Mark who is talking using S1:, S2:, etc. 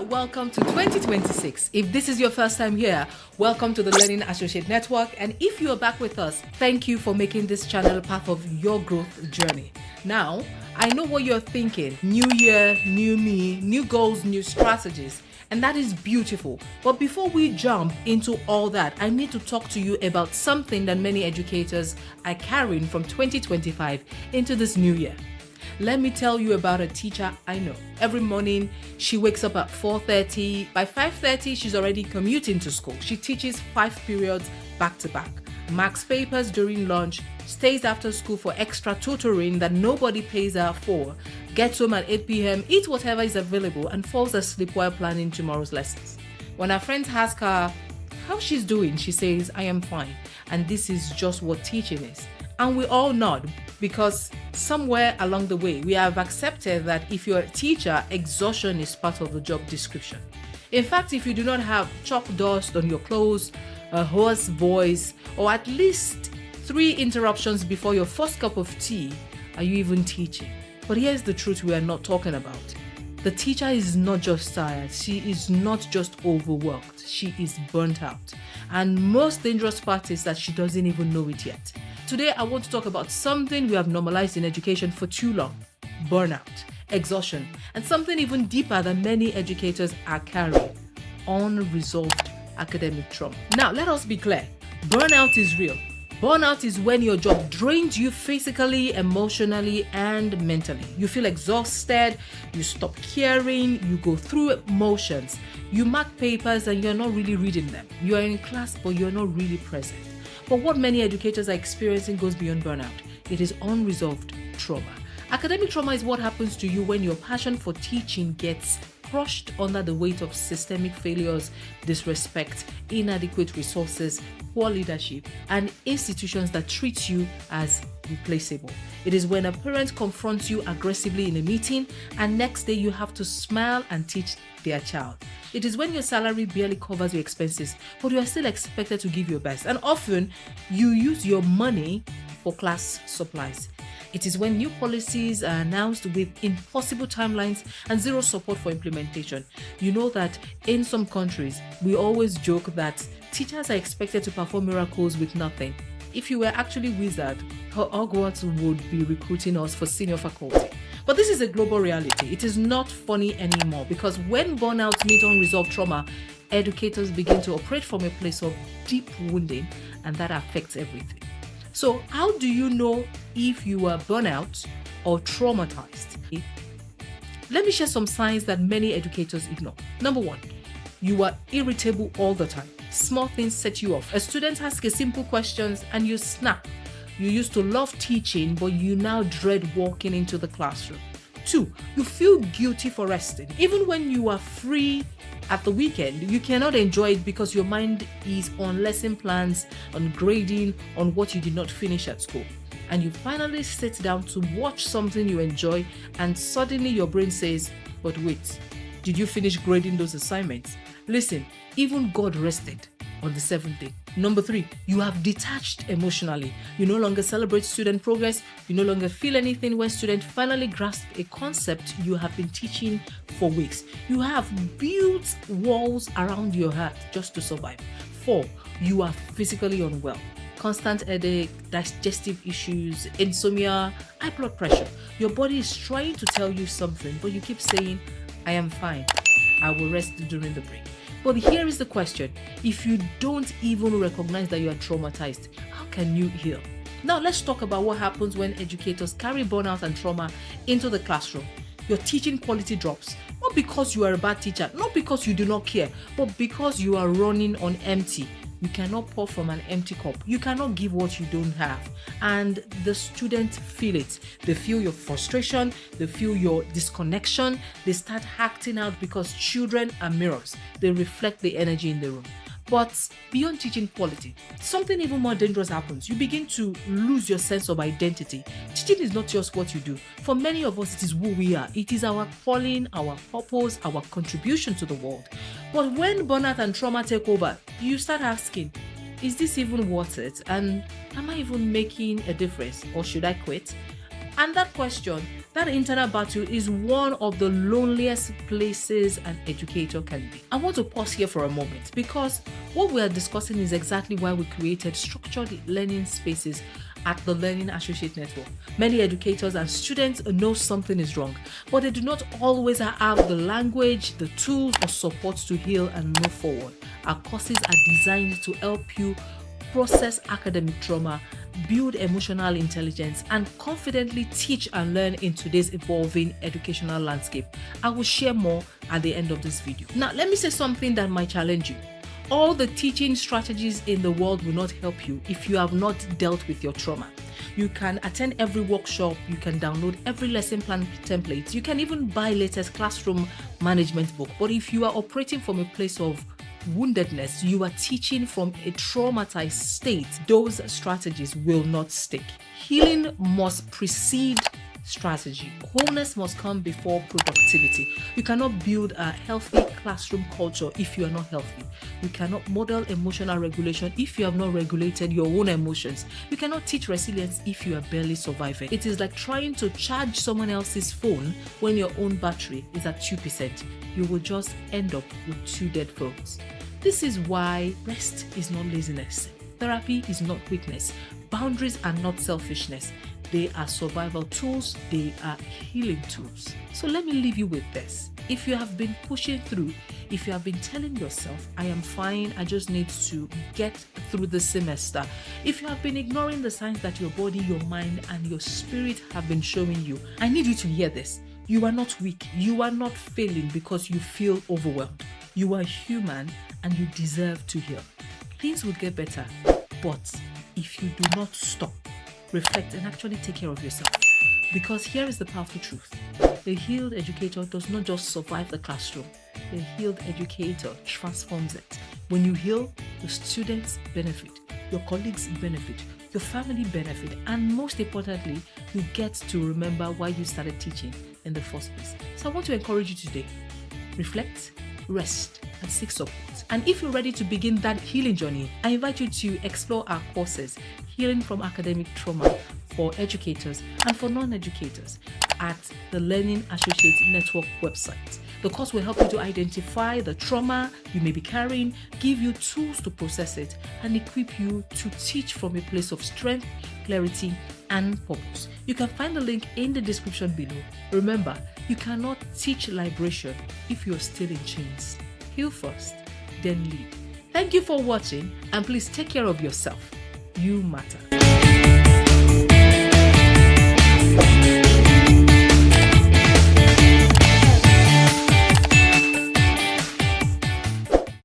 S1: welcome to 2026. If this is your first time here, welcome to the Learning Associate Network. And if you are back with us, thank you for making this channel part of your growth journey. Now, I know what you're thinking. New year, new me, new goals, new strategies. And that is beautiful. But before we jump into all that, I need to talk to you about something that many educators are carrying from 2025 into this new year. Let me tell you about a teacher I know. Every morning, she wakes up at 4:30. By 5:30, she's already commuting to school. She teaches 5 periods back to back, marks papers during lunch, stays after school for extra tutoring that nobody pays her for, gets home at 8 p.m., eats whatever is available, and falls asleep while planning tomorrow's lessons. When her friends ask her how she's doing, she says, "I am fine." And this is just what teaching is. And we all nod because somewhere along the way, we have accepted that if you're a teacher, exhaustion is part of the job description. In fact, if you do not have chalk dust on your clothes, a hoarse voice, or at least 3 interruptions before your first cup of tea, are you even teaching? But here's the truth we are not talking about. The teacher is not just tired, she is not just overworked, she is burnt out. And most dangerous part is that she doesn't even know it yet. Today, I want to talk about something we have normalized in education for too long: burnout, exhaustion, and something even deeper than many educators are carrying: unresolved academic trauma. Now, let us be clear. Burnout is real. Burnout is when your job drains you physically, emotionally, and mentally. You feel exhausted, you stop caring, you go through motions, you mark papers and you're not really reading them. You are in class, but you're not really present. But what many educators are experiencing goes beyond burnout. It is unresolved trauma. Academic trauma is what happens to you when your passion for teaching gets crushed under the weight of systemic failures, disrespect, inadequate resources, poor leadership, and institutions that treat you as replaceable. It is when a parent confronts you aggressively in a meeting and next day you have to smile and teach their child. It is when your salary barely covers your expenses, but you are still expected to give your best. And often, you use your money for class supplies. It is when new policies are announced with impossible timelines and zero support for implementation. You know that in some countries, we always joke that teachers are expected to perform miracles with nothing. If you were actually wizard, Hogwarts would be recruiting us for senior faculty. But this is a global reality. It is not funny anymore because when burnout meets unresolved trauma, educators begin to operate from a place of deep wounding, and that affects everything. So how do you know if you are burnout or traumatized? Let me share some signs that many educators ignore. Number 1, you are irritable all the time. Small things set you off. A student asks a simple question and you snap. You used to love teaching, but you now dread walking into the classroom. 2, you feel guilty for resting. Even when you are free at the weekend, you cannot enjoy it because your mind is on lesson plans, on grading, on what you did not finish at school. And you finally sit down to watch something you enjoy, and suddenly your brain says, "But wait, did you finish grading those assignments?" Listen, even God rested on the 7th day. Number 3, you have detached emotionally. You no longer celebrate student progress. You no longer feel anything when students finally grasp a concept you have been teaching for weeks. You have built walls around your heart just to survive. 4, you are physically unwell. Constant headache, digestive issues, insomnia, high blood pressure. Your body is trying to tell you something, but you keep saying, "I am fine. I will rest during the break." But here is the question: if you don't even recognize that you are traumatized, how can you heal? Now let's talk about what happens when educators carry burnout and trauma into the classroom. Your teaching quality drops, not because you are a bad teacher, not because you do not care, but because you are running on empty. You cannot pour from an empty cup. You cannot give what you don't have. And the students feel it. They feel your frustration. They feel your disconnection. They start acting out because children are mirrors. They reflect the energy in the room. But beyond teaching quality, something even more dangerous happens. You begin to lose your sense of identity. Teaching is not just what you do. For many of us, it is who we are. It is our calling, our purpose, our contribution to the world. But when burnout and trauma take over, you start asking, is this even worth it? And am I even making a difference? Or should I quit? And that question, that internal battle, is one of the loneliest places an educator can be. I want to pause here for a moment because what we are discussing is exactly why we created structured learning spaces at the Learning Associate Network. Many educators and students know something is wrong, but they do not always have the language, the tools, or support to heal and move forward. Our courses are designed to help you process academic trauma, build emotional intelligence, and confidently teach and learn in today's evolving educational landscape. I will share more at the end of this video. Now, let me say something that might challenge you. All the teaching strategies in the world will not help you if you have not dealt with your trauma. You can attend every workshop, you can download every lesson plan template, you can even buy latest classroom management book. But if you are operating from a place of woundedness, you are teaching from a traumatized state, those strategies will not stick. Healing must precede strategy. Wholeness must come before productivity. You cannot build a healthy classroom culture if you are not healthy. You cannot model emotional regulation if you have not regulated your own emotions. You cannot teach resilience if you are barely surviving. It is like trying to charge someone else's phone when your own battery is at 2%. You will just end up with 2 dead phones. This is why rest is not laziness. Therapy is not weakness. Boundaries are not selfishness. They are survival tools. They are healing tools. So let me leave you with this. If you have been pushing through, if you have been telling yourself, I am fine, I just need to get through the semester. If you have been ignoring the signs that your body, your mind, and your spirit have been showing you, I need you to hear this. You are not weak. You are not failing because you feel overwhelmed. You are human and you deserve to heal. Things will get better, but if you do not stop, reflect, and actually take care of yourself. Because here is the powerful truth. The healed educator does not just survive the classroom. The healed educator transforms it. When you heal, the students benefit, your colleagues benefit, your family benefit, and most importantly, you get to remember why you started teaching in the first place. So I want to encourage you today. Reflect, rest, and seek support. And if you're ready to begin that healing journey, I invite you to explore our courses, Healing from Academic Trauma for educators and for non-educators, at the Learning Associate Network website. The course will help you to identify the trauma you may be carrying, give you tools to process it, and equip you to teach from a place of strength, clarity, and purpose. You can find the link in the description below. Remember, you cannot teach liberation if you're still in chains. Heal first, then lead. Thank you for watching, and please take care of yourself. You matter.